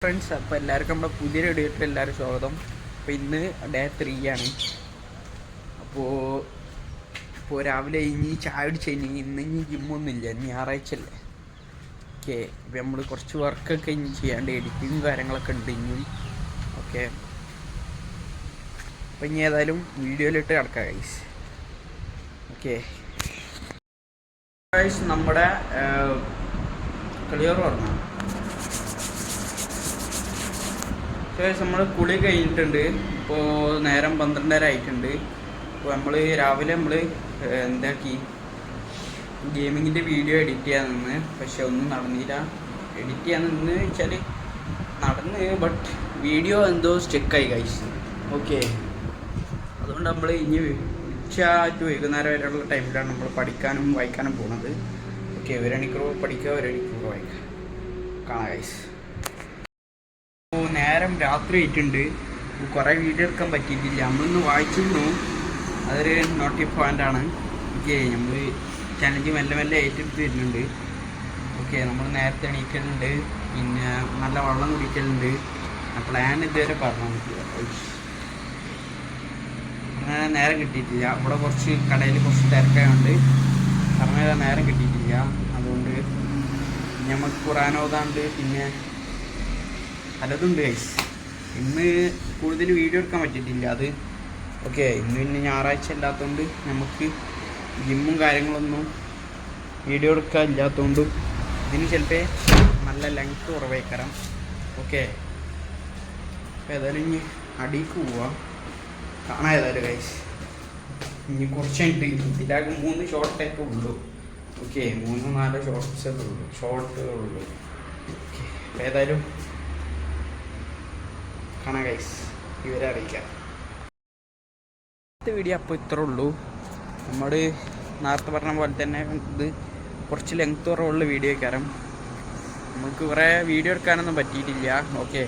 Friends, അപ്പോൾ എല്ലാവർക്കും നമ്മുടെ പുതിയൊരു വീഡിയോയിൽ എല്ലാവരും സ്വാഗതം. അപ്പോൾ ഇന്ന് ഡേ 3 ആണ്. അപ്പോൾ രാവിലെ ഇനി ചായ അടിച്ച് ഇന്ന് ജിമ്മൊന്നുമില്ല, ഞായറാഴ്ച അല്ലേ. ഓക്കെ, അപ്പോൾ നമ്മൾ കുറച്ച് വർക്കൊക്കെ ഇനി ചെയ്യാണ്ട്, എഡിറ്റിങ്ങും കാര്യങ്ങളൊക്കെ ഉണ്ട് ഇനിയും. ഓക്കെ, അപ്പോൾ ഇനി ഏതായാലും വീഡിയോയിലിട്ട് കിടക്കാം ഗൈസ്. ഓക്കെ ഗൈസ്, നമ്മുടെ ക്ലിയർ പറഞ്ഞു നമ്മൾ കുളി കഴിഞ്ഞിട്ടുണ്ട്. ഇപ്പോൾ നേരം 12:30 ആയിട്ടുണ്ട്. അപ്പോൾ രാവിലെ എന്താക്കി ഗെയിമിങ്ങിൻ്റെ വീഡിയോ എഡിറ്റ് ചെയ്യാൻ നിന്ന്, പക്ഷെ ഒന്നും നടന്നില്ല. എഡിറ്റ് ചെയ്യാൻ നിന്ന് വെച്ചാൽ നടന്ന്, ബട്ട് വീഡിയോ എന്തോ സ്റ്റക്കായി ഗൈസ്. ഓക്കെ, അതുകൊണ്ട് നമ്മൾ ഇനി ഉച്ച ടു വൈകുന്നേരം വരെയുള്ള ടൈമിലാണ് നമ്മൾ പഠിക്കാനും വായിക്കാനും പോകുന്നത്. ഓക്കെ, 1 മണിക്കൂർ പഠിക്കുക, 1 മണിക്കൂർ വായിക്കുക. കാണാം ഗൈസ്. നേരം രാത്രി ആയിട്ടുണ്ട്. കുറേ വീഡിയോ എടുക്കാൻ പറ്റിയിട്ടില്ല. നമ്മളിന്ന് വായിച്ചിരുന്നു, അതൊരു നോട്ടി പോയിൻ്റാണ്. ഓക്കെ, നമ്മൾ ചലഞ്ച് മെല്ലെ മെല്ലെ ഏറ്റെടുത്ത് വരുന്നുണ്ട്. ഓക്കെ, നമ്മൾ നേരത്തെ എണീക്കലുണ്ട്, പിന്നെ നല്ല വെള്ളം കുടിക്കലുണ്ട്. പ്ലാൻ ഇതുവരെ പറഞ്ഞു അങ്ങനെ നേരം കിട്ടിയിട്ടില്ല. ഇവിടെ കുറച്ച് കടയിൽ കുറച്ച് തിരക്കായതുകൊണ്ട് പറഞ്ഞാൽ നേരം കിട്ടിയിട്ടില്ല. അതുകൊണ്ട് നമുക്ക് ഖുറാനോദാണ്ട് പിന്നെ പലതുണ്ട് ഗൈസ്. ഇന്ന് കൂടുതൽ വീഡിയോ എടുക്കാൻ പറ്റിയിട്ടില്ല അത്. ഓക്കെ, ഇന്ന് പിന്നെ ഞായറാഴ്ച അല്ലാത്തതുകൊണ്ട് നമുക്ക് ജിമ്മും കാര്യങ്ങളൊന്നും വീഡിയോ എടുക്കാൻ ഇല്ലാത്തതുകൊണ്ടും ഇതിന് ചിലപ്പോൾ നല്ല ലെങ്ത്ത് കുറവായിക്കറാം. ഓക്കെ, അപ്പോൾ ഏതായാലും ഇനി അടിക്ക് പോവാം. കാണാം ഏതായാലും ഗൈസ്. ഇനി കുറച്ചായിട്ട് ഇതിലാകെ 3 ഷോർട്ടൊക്കെ ഉള്ളൂ. ഓക്കെ, 3-4 ഷോർട്ട്സൊക്കെ ഉള്ളൂ, ഷോർട്ടുകളുള്ളൂ. ഓക്കെ, അപ്പോൾ ഏതായാലും കാണാം ഗൈസ്, ഇവരെ അറിയിക്കാം. അടുത്ത വീഡിയോ അപ്പോൾ ഇത്രേ ഉള്ളൂ. നമ്മൾ നേരത്തെ പറഞ്ഞ പോലെ തന്നെ ഇത് കുറച്ച് ലെങ്ത്ത് കുറവുള്ള വീഡിയോ കാരണം നമുക്ക് കുറേ വീഡിയോ എടുക്കാനൊന്നും പറ്റിയിട്ടില്ല. ഓക്കെ,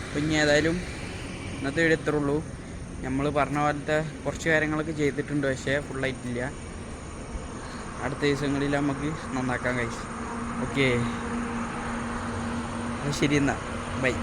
അപ്പോൾ ഇനി ഏതായാലും ഇന്നത്തെ വീഡിയോ ഇത്രേ ഉള്ളൂ. നമ്മൾ പറഞ്ഞ പോലത്തെ കുറച്ച് കാര്യങ്ങളൊക്കെ ചെയ്തിട്ടുണ്ട്, പക്ഷേ ഫുള്ളായിട്ടില്ല. അടുത്ത ദിവസങ്ങളിൽ നമുക്ക് നന്നാക്കാൻ ഗൈസ്. ഓക്കെ, ശരി എന്നാൽ ബൈ.